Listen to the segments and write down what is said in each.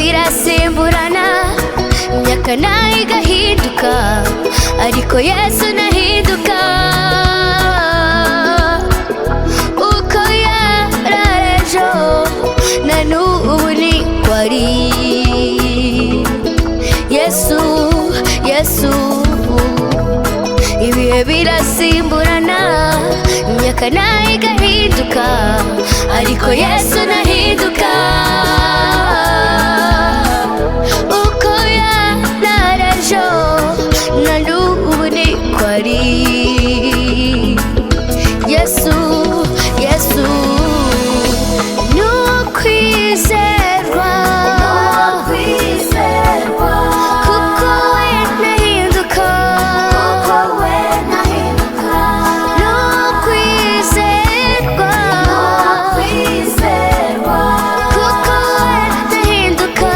birasimburana, imyaka nayo igahinduka, ariko Yesu ntahinduka. Uko yari ejo na n'ubu niko ari. Yesu, Yesu, ibihe birasimburana, imyaka nayo igahinduka, ariko Yesu ntahinduka. Uko yari ejo na n'ubu niko ari. Yesu, Yesu, ni ukwizerwa, kuko we ntahinduka. Ni ukwizerwa, kuko we ntahinduka.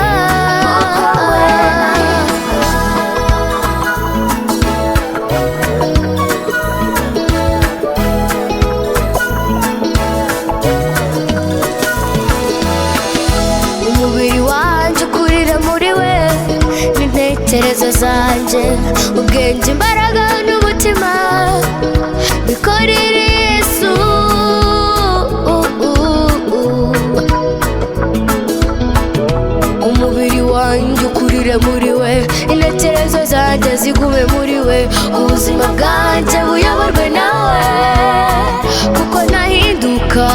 Umubiri wanjye ukurira muri we, n'intekerezo zanjye, ubwenge, imbaraga n'umutima bikorera Yesu. Umubiri wanjye ukurira muri we, intekerezo zanjye zigume muri we, ubuzima bwanjye buyoborwe nawe, kuko ntahinduka.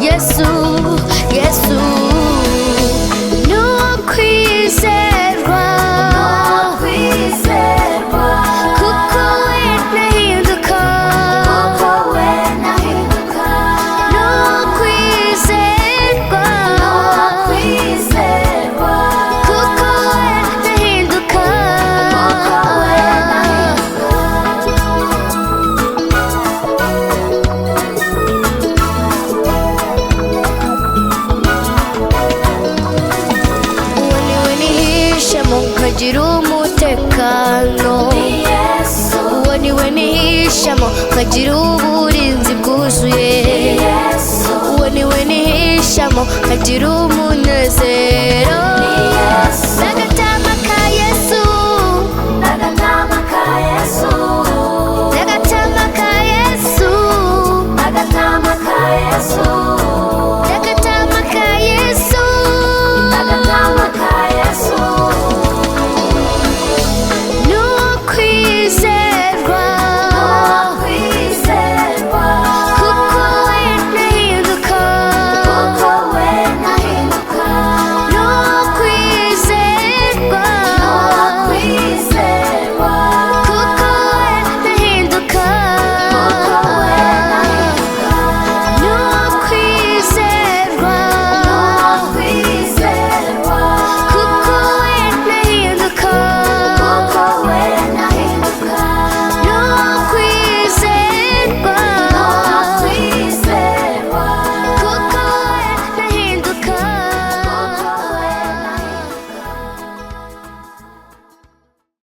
Yesu, Yesu, ni ukwizerwa, kuko we ntahinduka. Ni ukwizerwa, kuko we ntahinduka. Uwo niwe nihishemo nkagira umutekano, uwo niwe nihishemo nkagira uburinzi bwuzuye, uwo niwe nihishemo nkagira umunezero.